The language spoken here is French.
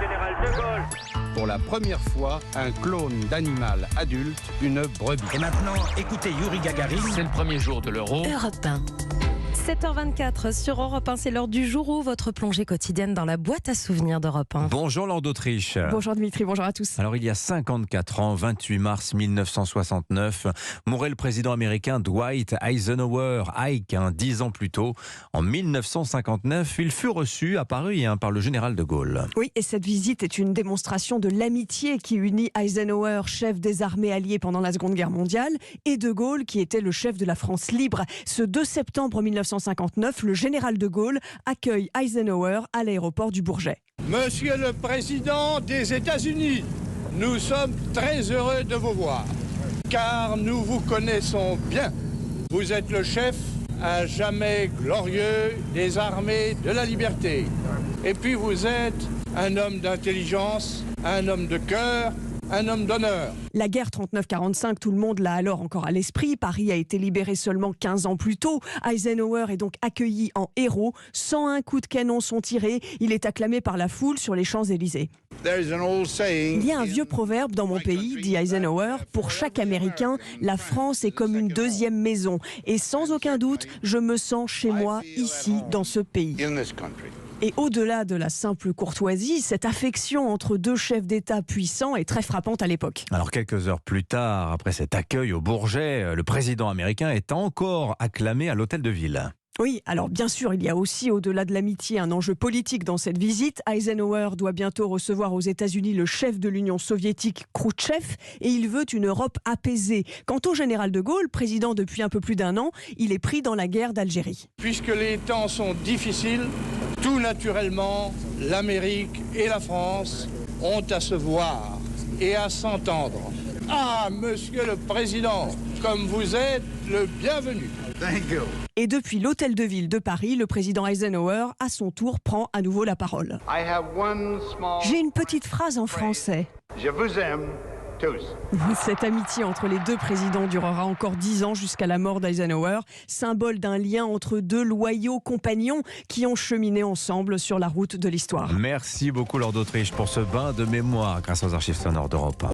général de Gaulle. Pour la première fois, un clone d'animal adulte, une brebis. Et maintenant, écoutez Yuri Gagarin. C'est le premier jour de l'Euro. Europe 1. 7h24 sur Europe 1, c'est l'heure du jour où votre plongée quotidienne dans la boîte à souvenirs d'Europe 1. Bonjour Laure d'Autriche. Bonjour Dimitri, bonjour à tous. Alors il y a 54 ans, 28 mars 1969, mourait le président américain Dwight Eisenhower, Ike, 10 ans plus tôt. En 1959, il fut reçu à Paris par le général de Gaulle. Oui, et cette visite est une démonstration de l'amitié qui unit Eisenhower, chef des armées alliées pendant la Seconde Guerre mondiale, et de Gaulle, qui était le chef de la France libre. Ce 2 septembre 1959, le général de Gaulle accueille Eisenhower à l'aéroport du Bourget. Monsieur le Président des États-Unis, nous sommes très heureux de vous voir, car nous vous connaissons bien. Vous êtes le chef à jamais glorieux des armées de la liberté. Et puis vous êtes un homme d'intelligence, un homme de cœur, un homme d'honneur. La guerre 39-45, tout le monde l'a alors encore à l'esprit. Paris a été libéré seulement 15 ans plus tôt. Eisenhower est donc accueilli en héros. 101 coups de canon sont tirés. Il est acclamé par la foule sur les Champs-Élysées. Il y a un vieux proverbe dans mon pays, dit Eisenhower, pour chaque Américain, la France est comme une deuxième maison. Et sans aucun doute, je me sens chez moi, ici, dans ce pays. Et au-delà de la simple courtoisie, cette affection entre deux chefs d'État puissants est très frappante à l'époque. Alors quelques heures plus tard, après cet accueil au Bourget, le président américain est encore acclamé à l'hôtel de ville. Oui, alors bien sûr, il y a aussi, au-delà de l'amitié, un enjeu politique dans cette visite. Eisenhower doit bientôt recevoir aux États-Unis le chef de l'Union soviétique, Khrouchtchev, et il veut une Europe apaisée. Quant au général de Gaulle, président depuis un peu plus d'un an, il est pris dans la guerre d'Algérie. Puisque les temps sont difficiles, tout naturellement, l'Amérique et la France ont à se voir et à s'entendre. Ah, Monsieur le Président, comme vous êtes le bienvenu. Thank you. Et depuis l'hôtel de ville de Paris, le président Eisenhower, à son tour, prend à nouveau la parole. J'ai une petite phrase en français. Je vous aime tous. Cette amitié entre les deux présidents durera encore 10 ans jusqu'à la mort d'Eisenhower, symbole d'un lien entre deux loyaux compagnons qui ont cheminé ensemble sur la route de l'histoire. Merci beaucoup Laure d'Autriche pour ce bain de mémoire grâce aux archives sonores d'Europe 1.